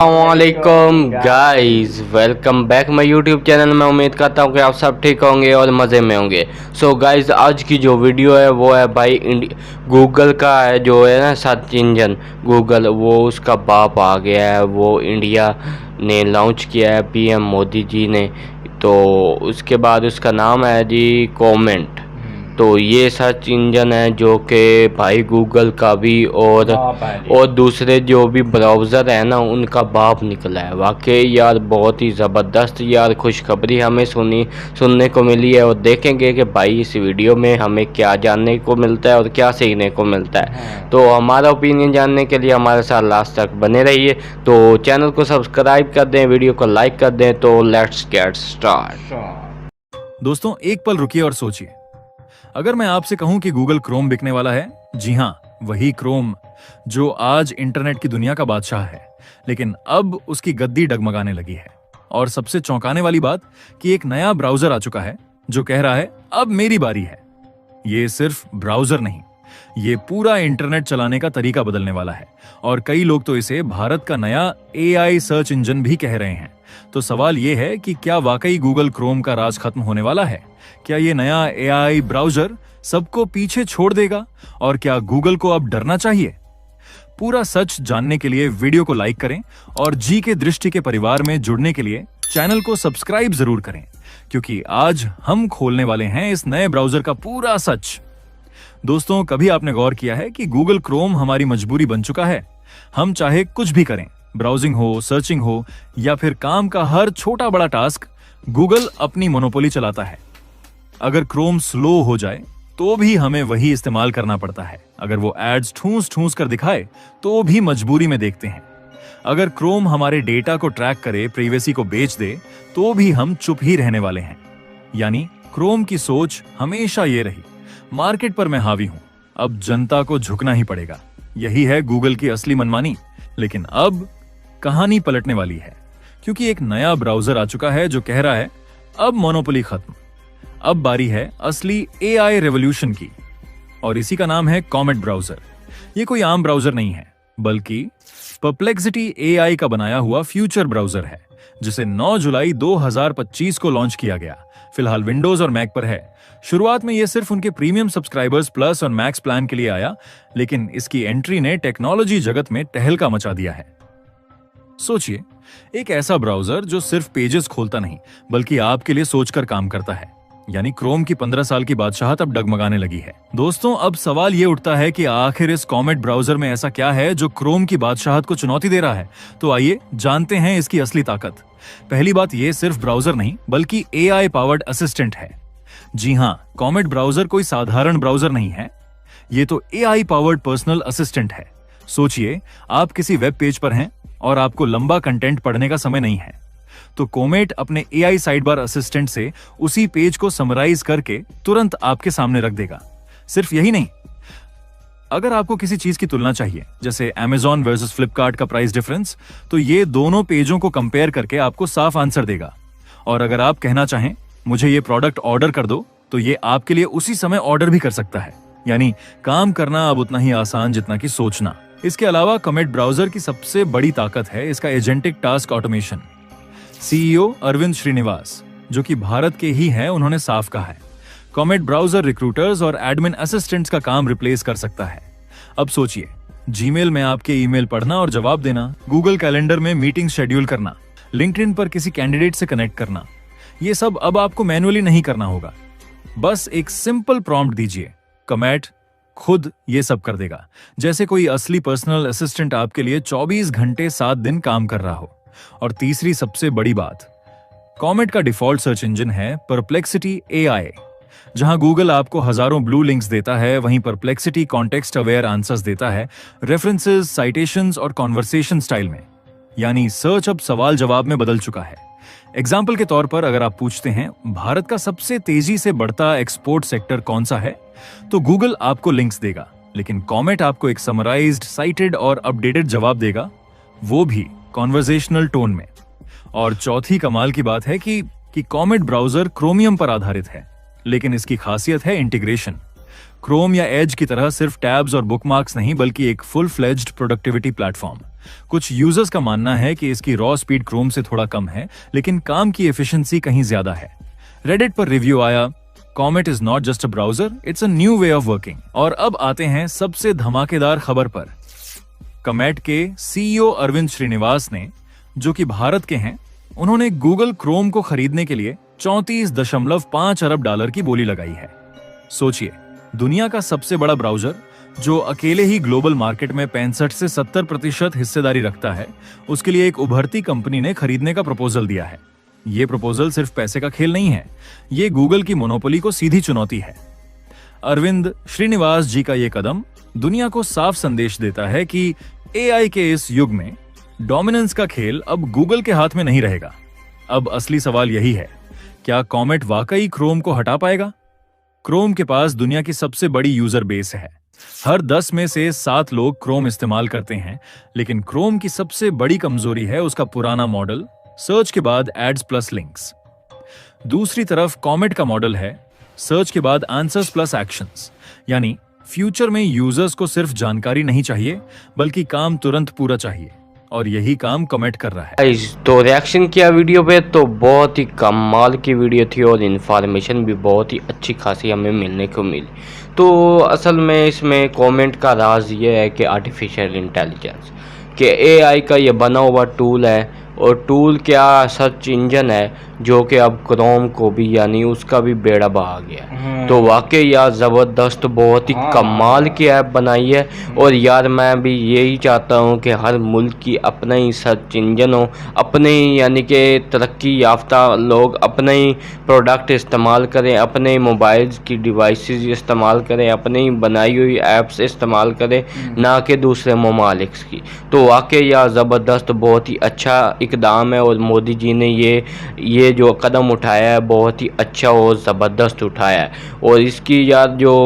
वालेकुम guys, welcome back my YouTube channel. मैं उम्मीद करता हूँ कि आप सब ठीक होंगे और मज़े में होंगे। सो गाइस, आज की जो वीडियो है वो है भाई गूगल का है, जो है ना सर्च इंजन गूगल, वो उसका बाप आ गया है। वो इंडिया ने लॉन्च किया है, पीएम मोदी जी ने। तो उसके बाद उसका नाम है जी कमेंट। तो ये सर्च इंजन है जो कि भाई गूगल का भी और दूसरे जो भी ब्राउज़र है ना उनका बाप निकला है। वाकई यार बहुत ही ज़बरदस्त यार खुशखबरी हमें सुनने को मिली है। और देखेंगे कि भाई इस वीडियो में हमें क्या जानने को मिलता है और क्या सीखने को मिलता है। तो हमारा ओपिनियन जानने के लिए हमारे साथ लास्ट तक बने रहिए। तो चैनल को सब्सक्राइब कर दें, वीडियो को लाइक कर दें। तो लेट्स गेट स्टार्ट। दोस्तों, एक पल रुकिए और सोचिए। अगर मैं आपसे कहूं कि गूगल क्रोम बिकने वाला है, जी हां, वही क्रोम जो आज इंटरनेट की दुनिया का बादशाह है, लेकिन अब उसकी गद्दी डगमगाने लगी है। और सबसे चौंकाने वाली बात कि एक नया ब्राउजर आ चुका है जो कह रहा है अब मेरी बारी है। ये सिर्फ ब्राउजर नहीं, ये पूरा इंटरनेट चलाने का तरीका बदलने वाला है। और कई लोग तो इसे भारत का नया एआई सर्च इंजन भी कह रहे हैं। तो सवाल ये है कि क्या वाकई गूगल क्रोम का राज खत्म होने वाला है? क्या ये नया एआई ब्राउजर सबको पीछे छोड़ देगा? और क्या गूगल को अब डरना चाहिए? पूरा सच जानने के लिए वीडियो को लाइक करें और जी के दृष्टि के परिवार में जुड़ने के लिए चैनल को सब्सक्राइब जरूर करें, क्योंकि आज हम खोलने वाले हैं इस नए ब्राउजर का पूरा सच। दोस्तों, कभी आपने गौर किया है कि गूगल क्रोम हमारी मजबूरी बन चुका है? हम चाहे कुछ भी करें, ब्राउजिंग हो, सर्चिंग हो या फिर काम का हर छोटा बड़ा टास्क, गूगल अपनी मोनोपोली चलाता है। अगर क्रोम स्लो हो जाए तो भी हमें वही इस्तेमाल करना पड़ता है। अगर वो एड्स ठूंस ठूंस कर दिखाए तो भी मजबूरी में देखते हैं। अगर क्रोम हमारे डेटा को ट्रैक करे, प्राइवेसी को बेच दे, तो भी हम चुप ही रहने वाले हैं। यानी क्रोम की सोच हमेशा ये रही, मार्केट पर मैं हावी हूं, अब जनता को झुकना ही पड़ेगा। यही है गूगल की असली मनमानी। लेकिन अब कहानी पलटने वाली है, क्योंकि एक नया ब्राउजर आ चुका है जो कह रहा है अब मोनोपोली खत्म, अब बारी है असली एआई रेवोल्यूशन की। और इसी का नाम है कॉमेट ब्राउजर। ये कोई आम ब्राउजर नहीं है, बल्कि परप्लेक्सिटी एआई का बनाया हुआ फ्यूचर ब्राउजर है, जिसे 9 जुलाई 2025 को लॉन्च किया गया। फिलहाल विंडोज और मैक पर है। शुरुआत में यह सिर्फ उनके प्रीमियम सब्सक्राइबर्स प्लस और मैक्स प्लान के लिए आया, लेकिन इसकी एंट्री ने टेक्नोलॉजी जगत में तहलका मचा दिया है। सोचिए, एक ऐसा ब्राउजर जो सिर्फ पेजेस खोलता नहीं, बल्कि आपके लिए सोचकर काम करता है। यानी क्रोम की 15 साल की बादशाहत अब डगमगाने लगी है। दोस्तों, अब सवाल यह उठता है कि आखिर इस कॉमेट ब्राउजर में ऐसा क्या है जो क्रोम की बादशाहत को चुनौती दे रहा है? तो आइए जानते हैं इसकी असली ताकत। पहली बात, यह सिर्फ ब्राउजर नहीं बल्कि एआई पावर्ड असिस्टेंट है। जी हां, कॉमेट ब्राउजर कोई साधारण ब्राउजर नहीं है, यह तो एआई पावर्ड पर्सनल असिस्टेंट है। सोचिए, आप किसी वेब पेज पर हैं और आपको लंबा कंटेंट पढ़ने का समय नहीं है, तो कोमेट अपने एआई साइडबार असिस्टेंट से उसी पेज को समराइज करके तुरंत आपके सामने रख देगा। सिर्फ यही नहीं, अगर आपको किसी चीज की तुलना चाहिए, जैसे Amazon वर्सेस फ्लिपकार्ट का प्राइस डिफरेंस, तो ये दोनों पेजों को कंपेयर करके आपको साफ आंसर देगा। और अगर आप कहना चाहें मुझे ये प्रोडक्ट ऑर्डर कर दो, तो ये आपके लिए उसी समय ऑर्डर भी कर सकता है। यानी काम करना अब उतना ही आसान जितना कि सोचना। इसके अलावा कॉमेट ब्राउजर की सबसे बड़ी ताकत है इसका agentic task automation. CEO Arvind Srinivas, जो कि भारत के ही हैं, उन्होंने साफ कहा है कॉमेट ब्राउजर रिक्रूटर्स और एडमिन असिस्टेंट्स का काम रिप्लेस कर सकता है। अब सोचिए, जीमेल में आपके ईमेल पढ़ना और जवाब देना, गूगल कैलेंडर में मीटिंग शेड्यूल करना, लिंक्डइन पर किसी कैंडिडेट से कनेक्ट करना, ये सब अब आपको मैन्युअली नहीं करना होगा। बस एक सिंपल प्रॉम्प्ट दीजिए, कॉमेट खुद ये सब कर देगा, जैसे कोई असली पर्सनल असिस्टेंट आपके लिए 24 घंटे 7 दिन काम कर रहा हो। और तीसरी सबसे बड़ी बात, कॉमेट का डिफॉल्ट सर्च इंजन है परप्लेक्सिटी एआई। जहां गूगल आपको हजारों ब्लू लिंक्स देता है, वहीं परप्लेक्सिटी कॉन्टेक्स्ट अवेयर आंसर्स देता है, रेफरेंसेस, साइटेशंस और कॉन्वर्सेशन स्टाइल में। यानी सर्च अब सवाल जवाब में बदल चुका है। एग्जाम्पल के तौर पर अगर आप पूछते हैं भारत का सबसे तेजी से बढ़ता एक्सपोर्ट सेक्टर कौन सा है, तो गूगल आपको लिंक्स देगा, लेकिन कॉमेट आपको एक समराइज्ड, साइटेड और अपडेटेड जवाब देगा, वो भी कॉन्वर्सेशनल टोन में। और चौथी कमाल की बात है कि कॉमेट ब्राउजर क्रोमियम पर आधारित है, लेकिन इसकी खासियत है इंटीग्रेशन। क्रोम या एज की तरह सिर्फ टैब्स और बुकमार्क्स नहीं, बल्कि एक फुल फ्लेज्ड प्रोडक्टिविटी प्लेटफॉर्म। कुछ यूजर्स का मानना है कि इसकी रॉ स्पीड क्रोम से थोड़ा कम है, लेकिन काम की एफिशिएंसी कहीं ज्यादा है। रेडिट पर रिव्यू आया, comet is not just a browser, it's a new way of working. और अब आते हैं सबसे धमाकेदार खबर पर। कॉमेट के सीईओ अरविंद श्रीनिवास ने, जो कि भारत के हैं, उन्होंने गूगल क्रोम को खरीदने के लिए $34.5 अरब की बोली लगाई है। सोचिए, दुनिया का सबसे बड़ा ब्राउजर जो अकेले ही ग्लोबल मार्केट में 65 से 70% हिस्सेदारी रखता है, उसके लिए एक उभरती कंपनी ने खरीदने का प्रपोजल दिया है। ये प्रपोजल सिर्फ पैसे का खेल नहीं है, ये गूगल की मोनोपोली को सीधी चुनौती है। अरविंद श्रीनिवास जी का ये कदम दुनिया को साफ संदेश देता है कि एआई के इस युग में डोमिनेंस का खेल अब गूगल के हाथ में नहीं रहेगा। अब असली सवाल यही है, क्या कॉमेट वाकई क्रोम को हटा पाएगा? क्रोम के पास दुनिया की सबसे बड़ी यूजर बेस है। हर 10 में से 7 लोग क्रोम इस्तेमाल करते हैं, लेकिन क्रोम की सबसे बड़ी कमजोरी है उसका पुराना मॉडल, सर्च के बाद एड्स प्लस लिंक्स। दूसरी तरफ कॉमेट का मॉडल है सर्च के बाद आंसर्स प्लस एक्शंस, यानी फ्यूचर में यूजर्स को सिर्फ जानकारी नहीं चाहिए, बल्कि काम तुरंत पूरा चाहिए, और यही काम कॉमेट कर रहा है। गाइस, तो रिएक्शन किया वीडियो पे, तो बहुत ही कमाल की वीडियो थी और इन्फॉर्मेशन भी बहुत ही अच्छी खासी हमें मिलने को मिली। तो असल में इसमें कमेंट का राज ये है कि आर्टिफिशियल इंटेलिजेंस कि एआई का ये बना हुआ टूल है, और टूल क्या सर्च इंजन है जो कि अब क्रोम को भी, यानी उसका भी बेड़ा बहा गया है। तो वाकई यार ज़बरदस्त, बहुत ही कमाल की ऐप बनाई है। और यार मैं भी यही चाहता हूँ कि हर मुल्क की अपना ही सर्च इंजन हो, अपने ही, यानी कि तरक्की याफ्ता लोग अपने ही प्रोडक्ट इस्तेमाल करें, अपने मोबाइल्स की डिवाइसेस इस्तेमाल करें, अपने ही बनाई हुई ऐप्स इस्तेमाल करें, ना कि दूसरे ममालिक की। तो वाकई यार ज़बरदस्त, बहुत ही अच्छा इकदाम है, और मोदी जी ने ये जो कदम उठाया है बहुत ही अच्छा और ज़बरदस्त उठाया है। और इसकी यार जो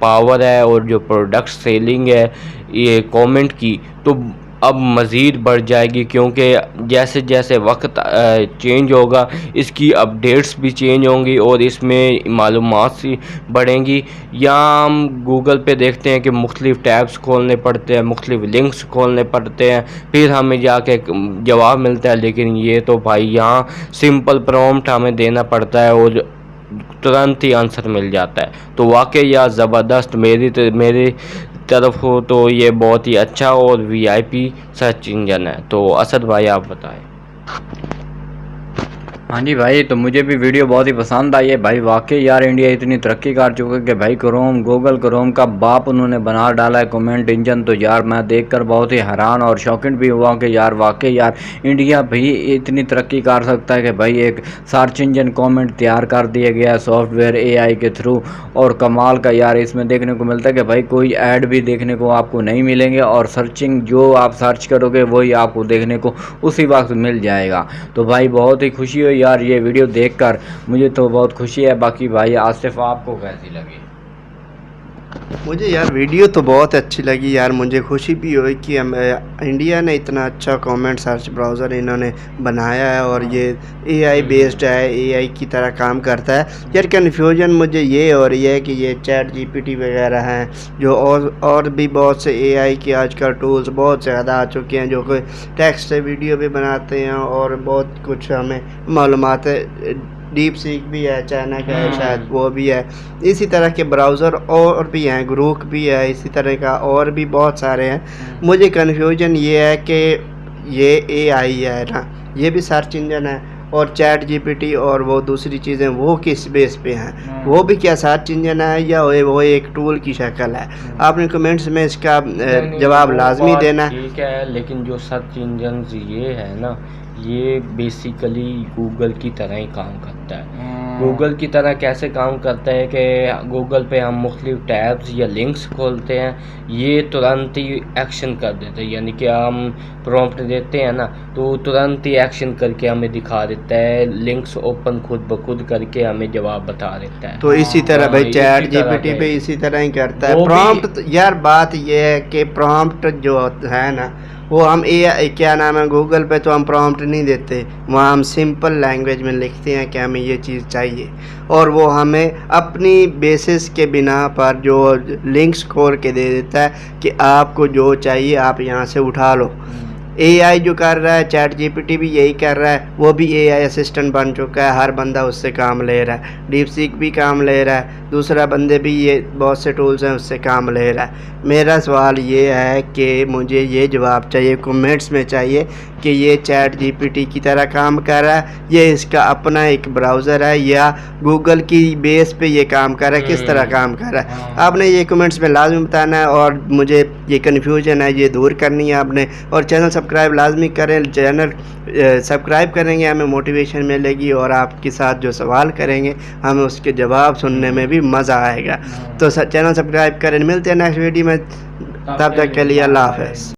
पावर है और जो प्रोडक्ट सेलिंग है ये कमेंट की, तो अब मज़ीद बढ़ जाएगी, क्योंकि जैसे जैसे वक्त चेंज होगा इसकी अपडेट्स भी चेंज होंगी और इसमें मालूमात सी बढ़ेंगी। यहाँ हम गूगल पे देखते हैं कि मुख्तलिफ़ टैब्स खोलने पड़ते हैं, मुख्तलिफ़ लिंक्स खोलने पड़ते हैं, फिर हमें जाके जवाब मिलता है, लेकिन ये तो भाई यहाँ सिंपल प्रॉम्प्ट हमें देना पड़ता है और तुरंत ही आंसर मिल जाता है। तो वाकई यार ज़बरदस्त, मेरी तरफ हो तो ये बहुत ही अच्छा और वीआईपी सर्च इंजन है। तो असद भाई आप बताएं। हाँ जी भाई, तो मुझे भी वीडियो बहुत ही पसंद आई है भाई। वाकई यार इंडिया इतनी तरक्की कर चुका है कि भाई क्रोम, गूगल क्रोम का बाप उन्होंने बना डाला है कमेंट इंजन। तो यार मैं देखकर बहुत ही हैरान और शॉकिंग भी हुआ कि यार वाकई यार इंडिया भाई इतनी तरक्की कर सकता है कि भाई एक सर्च इंजन कमेंट तैयार कर दिया गया है सॉफ्टवेयर एआई के थ्रू। और कमाल का यार इसमें देखने को मिलता है कि भाई कोई ऐड भी देखने को आपको नहीं मिलेंगे, और सर्चिंग जो आप सर्च करोगे वही आपको देखने को उसी वक्त मिल जाएगा। तो भाई बहुत ही खुशी हुई यार ये वीडियो देखकर, मुझे तो बहुत खुशी है। बाकी भाई आसिफ आपको कैसी लगी? मुझे यार वीडियो तो बहुत अच्छी लगी यार। मुझे खुशी भी हुई कि इंडिया ने इतना अच्छा कमेंट सर्च ब्राउज़र इन्होंने बनाया है और ये एआई बेस्ड है, एआई की तरह काम करता है। यार कन्फ्यूजन मुझे ये हो रही है कि ये चैट जीपीटी वगैरह हैं जो और भी बहुत से एआई के आजकल टूल्स बहुत ज़्यादा आ चुके हैं, जो कि टेक्स्ट से वीडियो भी बनाते हैं और बहुत कुछ हमें मालूमात है। डीप सीक भी है, चाइना का है शायद, वो भी है। इसी तरह के ब्राउज़र और भी हैं, ग्रूक भी है, इसी तरह का और भी बहुत सारे हैं। मुझे कन्फ्यूजन ये है कि ये एआई है ना, ये भी सर्च इंजन है, और चैट जीपीटी और वो दूसरी चीज़ें वो किस बेस पे हैं, वो भी क्या सर्च इंजन है या वो एक टूल की शक्ल है? आपने कमेंट्स में इसका जवाब लाजमी देना है। ठीक है, लेकिन जो सर्च इंजन ये है ना, ये बेसिकली गूगल की तरह ही काम करता है। गूगल की तरह कैसे काम करता है कि गूगल पे हम मुख्तलिफ टैब्स या लिंक्स खोलते हैं, ये तुरंत ही एक्शन कर देते हैं, यानी कि हम प्रॉम्प्ट देते हैं ना, तो तुरंत ही एक्शन करके हमें दिखा देता है, लिंक्स ओपन खुद ब खुद करके हमें जवाब बता देता है। तो इसी तरह भाई चैट जीपीटी पे इसी तरह ही करता है। प्रॉम्प्ट यार बात ये है कि प्रॉम्प्ट जो है ना, वो हम क्या नाम है, गूगल पे तो हम प्रॉम्प्ट नहीं देते, वहाँ हम सिंपल लैंग्वेज में लिखते हैं कि हमें ये चीज़ चाहिए, और वो हमें अपनी बेसिस के बिना पर जो लिंक्स खोल के दे देता है कि आपको जो चाहिए आप यहाँ से उठा लो। AI जो कर रहा है, चैट GPT भी यही कर रहा है, वो भी AI असिस्टेंट बन चुका है, हर बंदा उससे काम ले रहा है। DeepSeek भी काम ले रहा है, दूसरा बंदे भी ये बहुत से टूल्स हैं उससे काम ले रहा है। मेरा सवाल ये है कि मुझे ये जवाब चाहिए, कमेंट्स में चाहिए कि ये चैट GPT की तरह काम कर रहा है, ये इसका अपना एक ब्राउज़र है, या गूगल की बेस पे ये काम कर रहा है, किस तरह काम कर रहा है। आपने ये कमेंट्स में लाजमी बताना है, और मुझे ये कन्फ्यूजन है ये दूर करनी है आपने। और चैनल सब्सक्राइब लाजमी करें, चैनल सब्सक्राइब करेंगे हमें मोटिवेशन मिलेगी, और आपके साथ जो सवाल करेंगे हमें उसके जवाब सुनने में भी मज़ा आएगा। तो चैनल सब्सक्राइब करें, मिलते हैं नेक्स्ट वीडियो में, तब तक के लिए अल्लाह हाफ़िज़।